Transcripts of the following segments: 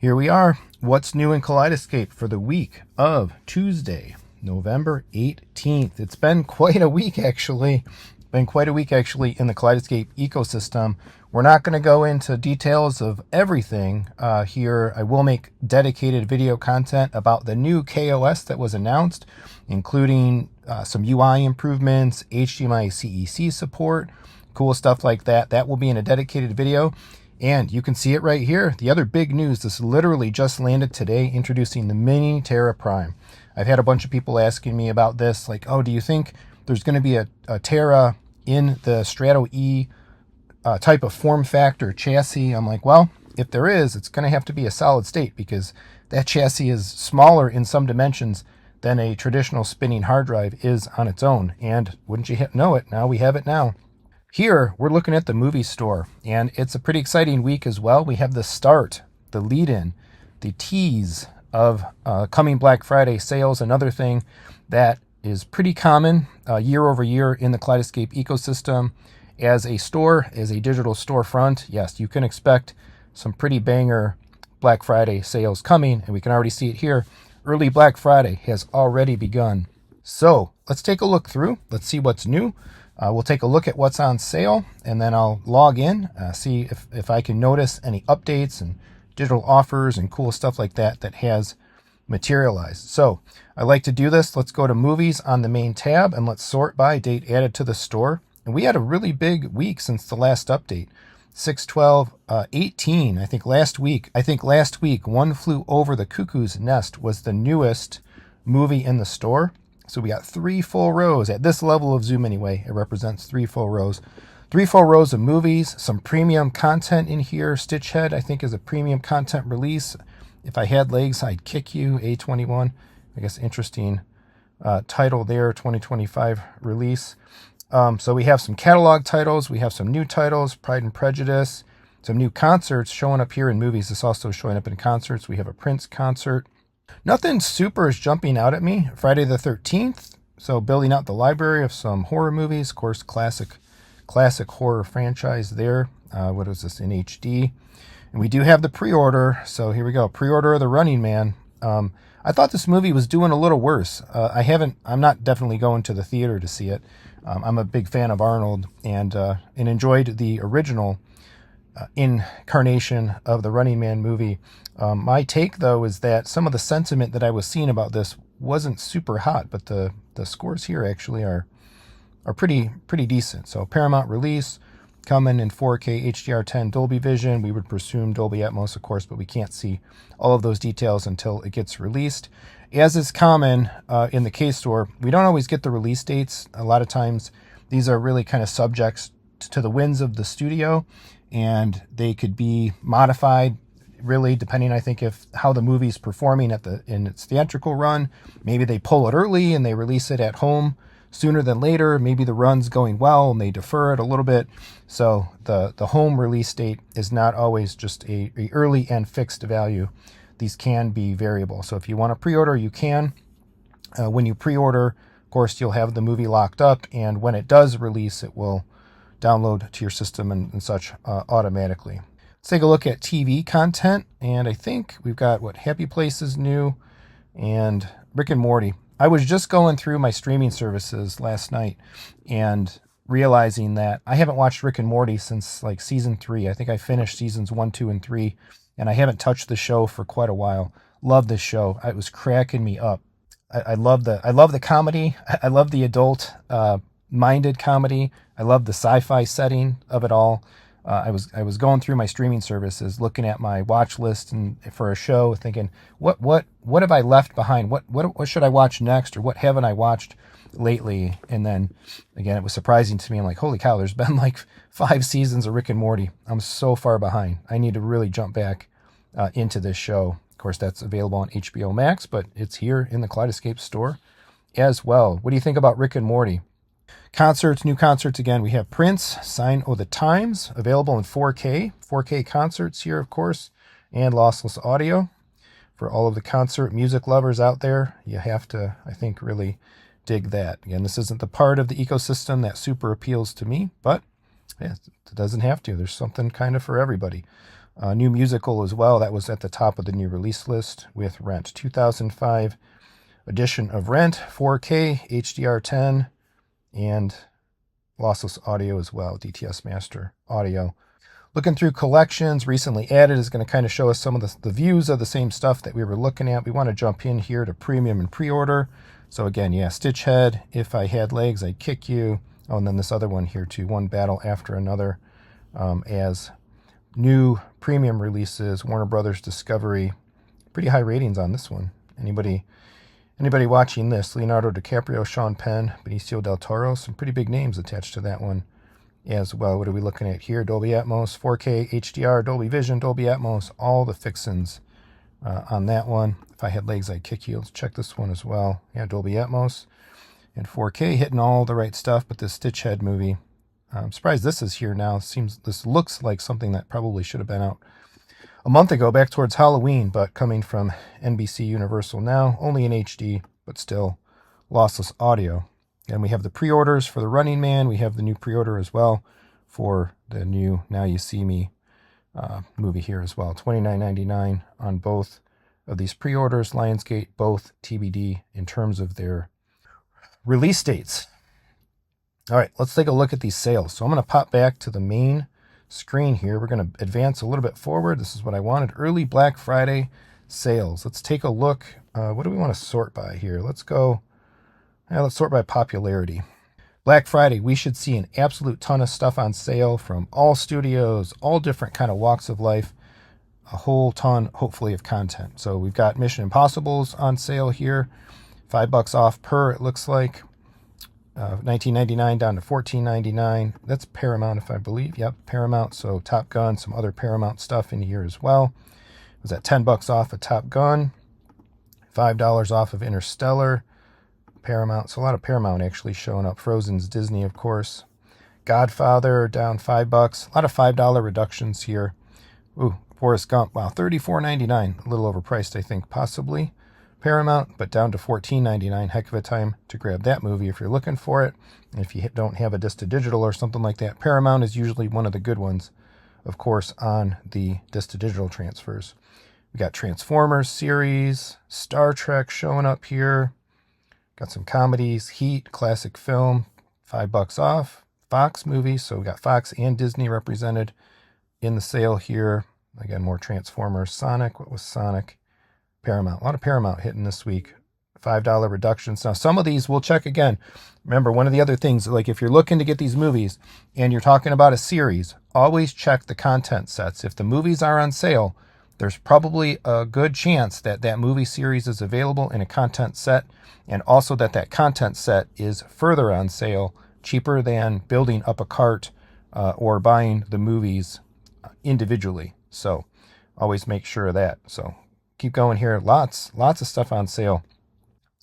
Here we are. What's new in Kaleidescape for the week of Tuesday, November 18th. It's been quite a week, actually. In the Kaleidescape ecosystem. We're not going to go into details of everything here. I will make dedicated video content about the new KOS that was announced, including some UI improvements, HDMI CEC support, cool stuff like that. That will be in a dedicated video. And you can see it right here. The other big news, this literally just landed today, introducing the Mini Terra Prime. I've had a bunch of people asking me about this, like, oh, do you think there's going to be a Terra in the Strato E type of form factor chassis? I'm like, well, if there is, it's going to have to be a solid state, because that chassis is smaller in some dimensions than a traditional spinning hard drive is on its own. And wouldn't you know it, now we have it now. Here, we're looking at the movie store, and it's a pretty exciting week as well. We have the start, the lead-in, the tease of coming Black Friday sales. Another thing that is pretty common year over year in the Kaleidescape ecosystem. As a store, as a digital storefront, yes, you can expect some pretty banger Black Friday sales coming, and we can already see it here. Early Black Friday has already begun. So let's take a look through. Let's see what's new. We'll take a look at what's on sale, and then I'll log in, see if I can notice any updates and digital offers and cool stuff like that that has materialized. So I like to do this. Let's go to movies on the main tab, and let's sort by date added to the store. And we had a really big week since the last update. 6/12/18. I think last week, One Flew Over the Cuckoo's Nest was the newest movie in the store. So we got 3 full rows. At this level of zoom anyway, it represents 3 full rows. 3 full rows of movies, some premium content in here. Stitchhead, I think, is a premium content release. If I had legs, I'd kick you. A21, I guess, interesting title there, 2025 release. So we have some catalog titles. We have some new titles, Pride and Prejudice. Some new concerts showing up here in movies. This also showing up in concerts. We have a Prince concert. Nothing super is jumping out at me. Friday the 13th. So building out the library of some horror movies. Of course, classic horror franchise there. What is this in HD? And we do have the pre-order. So here we go. Pre-order of The Running Man. I thought this movie was doing a little worse. I'm not definitely going to the theater to see it. I'm a big fan of Arnold and enjoyed the original incarnation of the Running Man movie. My take, though, is that some of the sentiment that I was seeing about this wasn't super hot, but the scores here actually are pretty decent. So Paramount release, coming in 4K HDR10 Dolby Vision. We would presume Dolby Atmos, of course, but we can't see all of those details until it gets released. As is common in the K-Store, we don't always get the release dates. A lot of times these are really kind of subjects to the whims of the studio, and they could be modified really depending, I think, how the movie's performing in its theatrical run. Maybe they pull it early and they release it at home sooner than later. Maybe the run's going well and they defer it a little bit. So the home release date is not always just a early and fixed value. These can be variable. So if you want to pre-order, you can. When you pre-order, of course, you'll have the movie locked up, and when it does release, it will download to your system and such automatically. Let's take a look at TV content, and I think we've got Happy Place is new, and Rick and Morty. I was just going through my streaming services last night and realizing that I haven't watched Rick and Morty since like season 3. I think I finished seasons 1, 2, and 3, and I haven't touched the show for quite a while. Love this show. It was cracking me up. I love the comedy. I love the adult minded comedy. I love the sci-fi setting of it all. I was going through my streaming services, looking at my watch list and for a show, thinking, what have I left behind? What should I watch next, or what haven't I watched lately? And then again, it was surprising to me. I'm like, holy cow, there's been like 5 seasons of Rick and Morty. I'm so far behind. I need to really jump back into this show. Of course, that's available on HBO Max, but it's here in the Kaleidescape store as well. What do you think about Rick and Morty? Concerts, new concerts again. We have Prince, Sign o' the Times, available in 4K concerts here, of course, and lossless audio. For all of the concert music lovers out there, you have to, I think, really dig that. Again, this isn't the part of the ecosystem that super appeals to me, but yeah, it doesn't have to. There's something kind of for everybody. New musical as well. That was at the top of the new release list with Rent. 2005 edition of Rent, 4K, HDR10, and lossless audio as well, DTS Master Audio. Looking through collections, recently added is going to kind of show us some of the views of the same stuff that we were looking at. We want to jump in here to premium and pre-order. So again, yeah, Stitch Head, If I Had Legs, I'd Kick You. Oh, and then this other one here too, One Battle After Another, as new premium releases. Warner Brothers Discovery, pretty high ratings on this one. Anybody watching this? Leonardo DiCaprio, Sean Penn, Benicio del Toro, some pretty big names attached to that one as well. What are we looking at here? Dolby Atmos, 4K, HDR, Dolby Vision, Dolby Atmos, all the fixins on that one. If I Had Legs, I'd Kick You. Let's check this one as well. Yeah, Dolby Atmos and 4K, hitting all the right stuff. But this Stitch Head movie, I'm surprised this is here now. This looks like something that probably should have been out a month ago, back towards Halloween, but coming from NBC Universal now, only in HD, but still lossless audio. And we have the pre-orders for The Running Man. We have the new pre-order as well for the new Now You See Me movie here as well. $29.99 on both of these pre-orders. Lionsgate, both TBD in terms of their release dates. All right, let's take a look at these sales. So I'm going to pop back to the main screen here. We're going to advance a little bit forward. This is what I wanted. Early Black Friday sales. Let's take a look. What do we want to sort by here? Let's go. Let's sort by popularity. Black Friday, we should see an absolute ton of stuff on sale from all studios, all different kind of walks of life, a whole ton, hopefully, of content. So we've got Mission Impossibles on sale here, $5 off per, it looks like. $19.99 down to $14.99. That's Paramount, if I believe. Yep, Paramount. So Top Gun, some other Paramount stuff in here as well. It was at $10 off of Top Gun, $5 off of Interstellar. Paramount, so a lot of Paramount actually showing up. Frozen's Disney, of course. Godfather down $5. A lot of $5 reductions here. Ooh, Forrest Gump, wow, $34.99. A little overpriced, I think, possibly. Paramount, but down to $14.99. Heck of a time to grab that movie if you're looking for it. And if you don't have a Disc-to-Digital or something like that, Paramount is usually one of the good ones, of course, on the Disc-to-Digital transfers. We got Transformers series, Star Trek showing up here. Got some comedies, Heat, classic film, $5 off. Fox movies, so we got Fox and Disney represented in the sale here. Again, more Transformers. Sonic, what was Sonic? Paramount, a lot of Paramount hitting this week. $5 reductions. Now, some of these we'll check again. Remember, one of the other things, like if you're looking to get these movies and you're talking about a series, always check the content sets. If the movies are on sale, there's probably a good chance that that movie series is available in a content set, and also that content set is further on sale, cheaper than building up a cart or buying the movies individually. So always make sure of that. So keep going here. Lots of stuff on sale.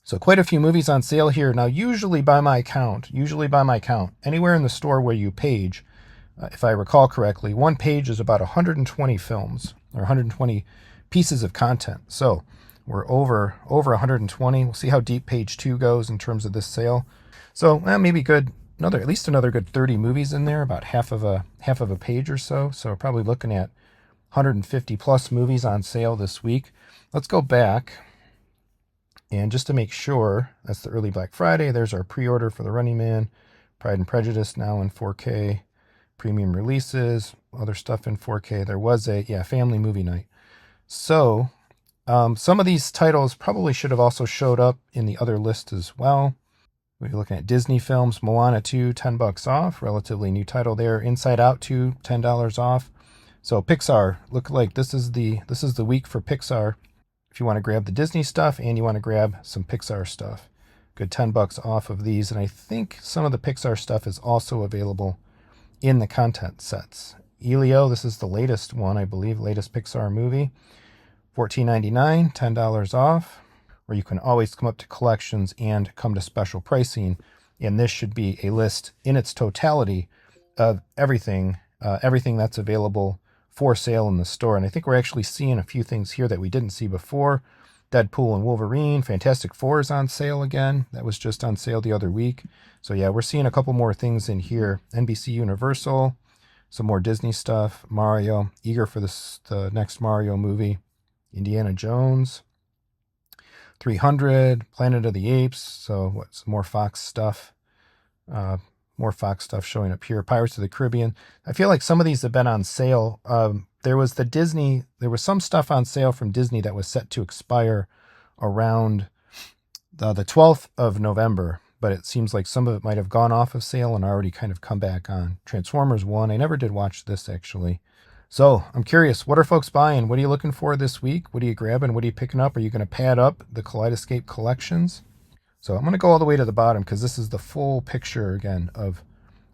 So quite a few movies on sale here. Now, usually by my count, anywhere in the store where you page, if I recall correctly, one page is about 120 films or 120 pieces of content. So we're over 120. We'll see how deep page 2 goes in terms of this sale. So maybe at least another good 30 movies in there, about half of a page or so. So we're probably looking at 150 plus movies on sale this week. Let's go back. And just to make sure, that's the early Black Friday. There's our pre-order for The Running Man. Pride and Prejudice now in 4K. Premium releases, other stuff in 4K. There was a family movie night. So some of these titles probably should have also showed up in the other list as well. We're looking at Disney films. Moana 2, $10 off. Relatively new title there. Inside Out 2, $10 off. So Pixar, look like this is the week for Pixar. If you want to grab the Disney stuff and you want to grab some Pixar stuff, good $10 off of these. And I think some of the Pixar stuff is also available in the content sets. Elio, this is the latest one, I believe, latest Pixar movie. $14.99, $10 off. Or you can always come up to collections and come to special pricing. And this should be a list in its totality of everything that's available for sale in the store. And I think we're actually seeing a few things here that we didn't see before. Deadpool and Wolverine, Fantastic Four is on sale again. That was just on sale the other week. So yeah, we're seeing a couple more things in here. NBC Universal, Some more Disney stuff. Mario, eager for the next Mario movie. Indiana Jones. 300, Planet of the Apes. So what's more Fox stuff? More Fox stuff showing up here. Pirates of the Caribbean. I feel like some of these have been on sale. There was some stuff on sale from Disney that was set to expire around the 12th of November, but it seems like some of it might have gone off of sale and already kind of come back on. Transformers 1. I never did watch this, actually. So I'm curious, what are folks buying? What are you looking for this week? What are you grabbing? What are you picking up? Are you going to pad up the Kaleidescape collections? So I'm going to go all the way to the bottom because this is the full picture again of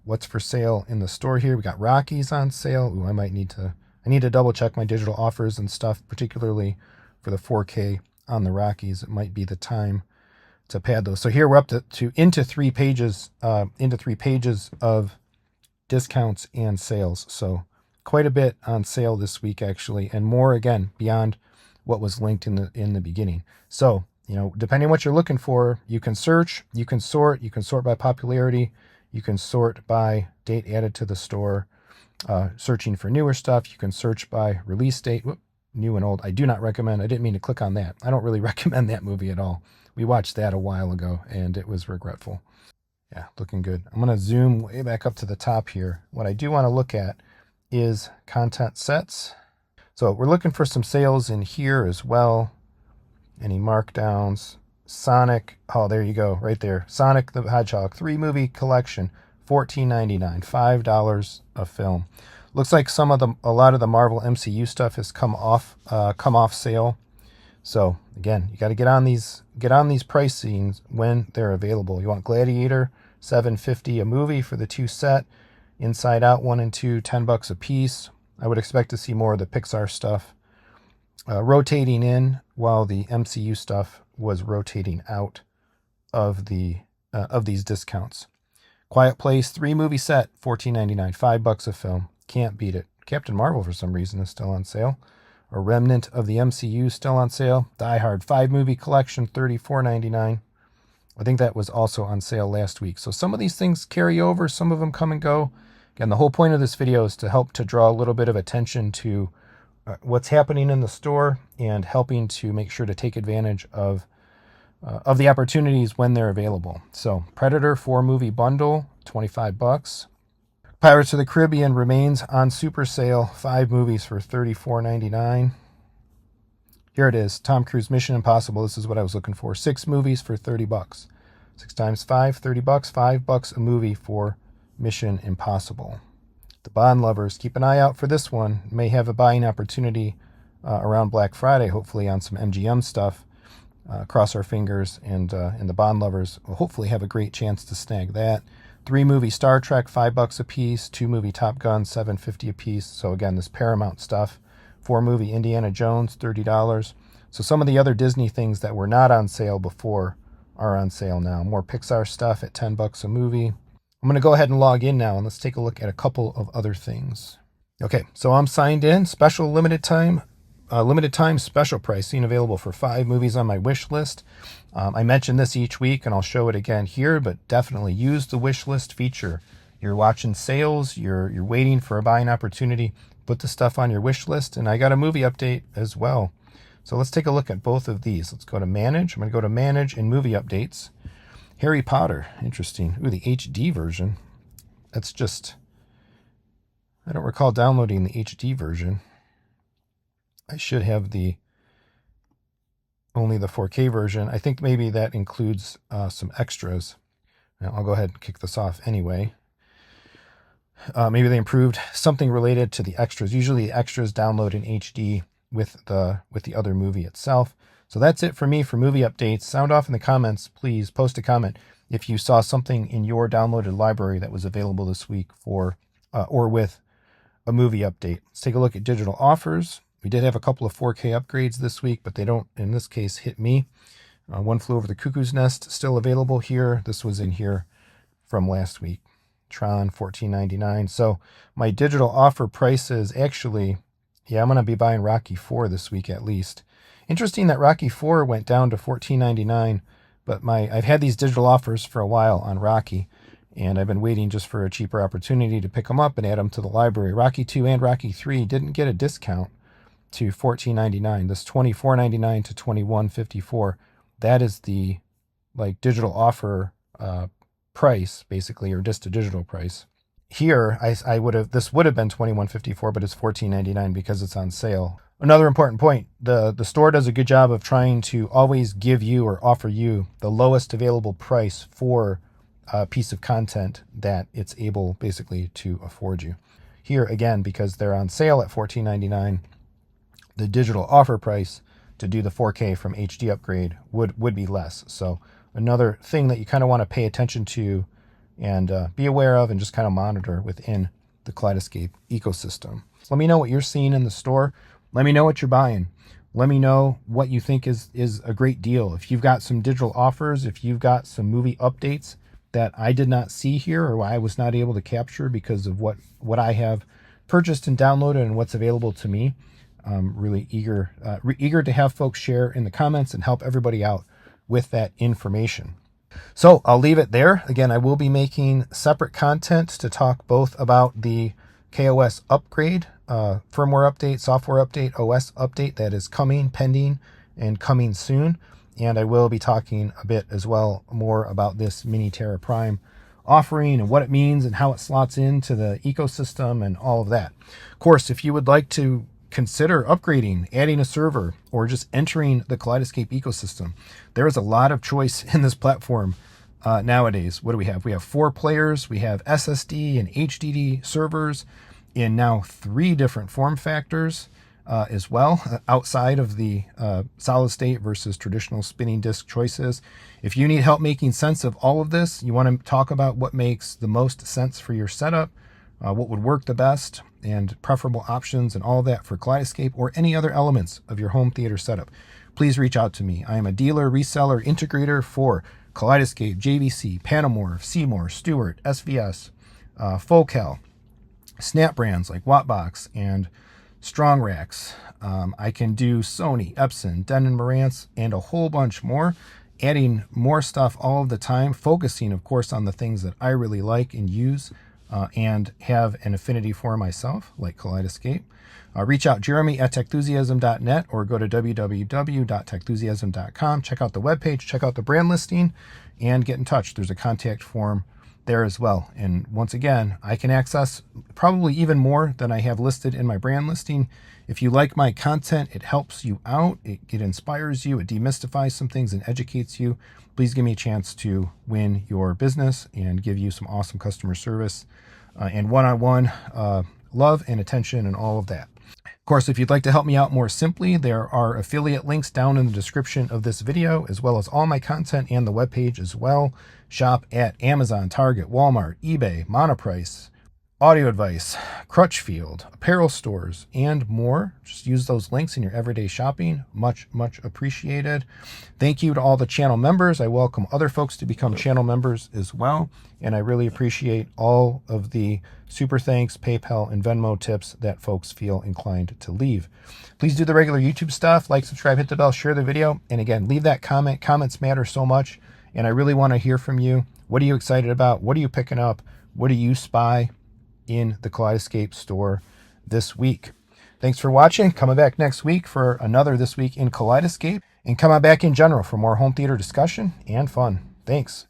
what's for sale in the store here. We got Rockies on sale. Ooh, I need to double check my digital offers and stuff, particularly for the 4K on the Rockies. It might be the time to pad those. So here we're up into 3 pages of discounts and sales. So quite a bit on sale this week, actually, and more again beyond what was linked in the beginning. So, depending on what you're looking for, you can search, you can sort by popularity, you can sort by date added to the store. Searching for newer stuff, you can search by release date. New and old. I do not recommend. I didn't mean to click on that. I don't really recommend that movie at all. We watched that a while ago, and it was regretful. Yeah, looking good. I'm going to zoom way back up to the top here. What I do want to look at is content sets. So we're looking for some sales in here as well. Any markdowns? Sonic. Oh, there you go, right there. Sonic the Hedgehog 3-movie collection, $14.99, $5 a film. Looks like a lot of the Marvel MCU stuff has come off sale. So again, you got to get on these pricings when they're available. You want Gladiator, $7.50 a movie for the 2 set. Inside Out 1 and 2, $10 a piece. I would expect to see more of the Pixar stuff rotating in while the MCU stuff was rotating out of these discounts. Quiet Place 3-movie set, $14.99, $5 a film. Can't beat it. Captain Marvel, for some reason, is still on sale. A remnant of the MCU still on sale. Die Hard 5-movie collection, $34.99. I think that was also on sale last week. So some of these things carry over, some of them come and go. Again, the whole point of this video is to help to draw a little bit of attention to what's happening in the store and helping to make sure to take advantage of the opportunities when they're available. So Predator 4-movie bundle, $25. Pirates of the Caribbean remains on super sale, 5 movies for $34.99. Here it is, Tom Cruise Mission Impossible. This is what I was looking for. 6 movies for $30. 6 times 5, $30. $5 a movie for Mission Impossible. The Bond lovers, keep an eye out for this one. May have a buying opportunity around Black Friday, hopefully on some MGM stuff. Cross our fingers, and the Bond lovers will hopefully have a great chance to snag that. 3-movie Star Trek, $5 a piece. 2-movie Top Gun, $7.50 a piece. So again, this Paramount stuff. 4-movie Indiana Jones, $30. So some of the other Disney things that were not on sale before are on sale now. More Pixar stuff at $10 a movie. I'm going to go ahead and log in now, and let's take a look at a couple of other things. Okay, so I'm signed in. Special limited time special pricing available for 5 movies on my wish list. I mention this each week, and I'll show it again here, but definitely use the wish list feature. You're watching sales, you're waiting for a buying opportunity, put the stuff on your wish list, and I got a movie update as well. So let's take a look at both of these. Let's go to Manage. I'm going to go to Manage and Movie Updates. Harry Potter, interesting. Ooh, the HD version. That's just, I don't recall downloading the HD version. I should have only the 4K version. I think maybe that includes some extras. Now, I'll go ahead and kick this off anyway. Maybe they improved something related to the extras. Usually the extras download in HD with the other movie itself. So that's it for me for movie updates. Sound off in the comments. Please post a comment if you saw something in your downloaded library that was available this week for or with a movie update. Let's take a look at digital offers. We did have a couple of 4K upgrades this week, but they don't, in this case, hit me. One Flew Over the Cuckoo's Nest, still available here. This was in here from last week. Tron, $14.99. So my digital offer prices actually, I'm going to be buying Rocky 4 this week at least. Interesting that Rocky 4 went down to $14.99, but I've had these digital offers for a while on Rocky, and I've been waiting just for a cheaper opportunity to pick them up and add them to the library. Rocky 2 and Rocky 3 didn't get a discount to $14.99. This $24.99 to $21.54. That is the like digital offer price, basically, or just a digital price. Here, I would have, this would have been $21.54, but it's $14.99 because it's on sale. Another important point, the store does a good job of trying to always give you or offer you the lowest available price for a piece of content that it's able basically to afford you. Here, again, because they're on sale at $14.99, the digital offer price to do the 4K from HD upgrade would be less. So another thing that you kind of want to pay attention to and be aware of and just kind of monitor within the Kaleidescape ecosystem. Let me know what you're seeing in the store. Let me know what you're buying. Let me know what you think is a great deal. If you've got some digital offers, if you've got some movie updates that I did not see here or I was not able to capture because of what I have purchased and downloaded and what's available to me, I'm really eager to have folks share in the comments and help everybody out with that information. So I'll leave it there. Again, I will be making separate content to talk both about the KOS upgrade, firmware update, software update, OS update that is coming, pending, and coming soon. And I will be talking a bit as well more about this Mini Terra Prime offering and what it means and how it slots into the ecosystem and all of that. Of course, if you would like to consider upgrading, adding a server, or just entering the Kaleidescape ecosystem, there is a lot of choice in this platform nowadays. What do we have? We have 4 players, we have SSD and HDD servers in now 3 different form factors as well, outside of the solid state versus traditional spinning disk choices. If you need help making sense of all of this, you want to talk about what makes the most sense for your setup, what would work the best, and preferable options and all of that for Kaleidescape or any other elements of your home theater setup, please reach out to me. I am a dealer, reseller, integrator for Kaleidescape, JVC, Panamorph, Seymour, Stewart, SVS, Focal, Snap brands like Wattbox and Strong Racks. I can do Sony, Epson, Denon Marantz, and a whole bunch more, adding more stuff all of the time, focusing, of course, on the things that I really like and use and have an affinity for myself, like Kaleidescape. Reach out, Jeremy at Techthusiasm.net, or go to www.techthusiasm.com. Check out the webpage, check out the brand listing, and get in touch. There's a contact form there as well. And once again, I can access probably even more than I have listed in my brand listing. If you like my content, it helps you out, it inspires you, it demystifies some things and educates you. Please give me a chance to win your business and give you some awesome customer service and one-on-one love and attention and all of that. Of course, if you'd like to help me out more simply, there are affiliate links down in the description of this video, as well as all my content and the webpage as well. Shop at Amazon, Target, Walmart, eBay, Monoprice, Audio Advice, Crutchfield, apparel stores, and more. Just use those links in your everyday shopping. Much, much appreciated. Thank you to all the channel members. I welcome other folks to become channel members as well. And I really appreciate all of the super thanks, PayPal, and Venmo tips that folks feel inclined to leave. Please do the regular YouTube stuff. Like, subscribe, hit the bell, share the video. And again, leave that comment. Comments matter so much. And I really want to hear from you. What are you excited about? What are you picking up? What do you spy in the Kaleidescape store this week? Thanks for watching. Coming back next week for another This Week in Kaleidescape, and come on back in general for more home theater discussion and fun. Thanks.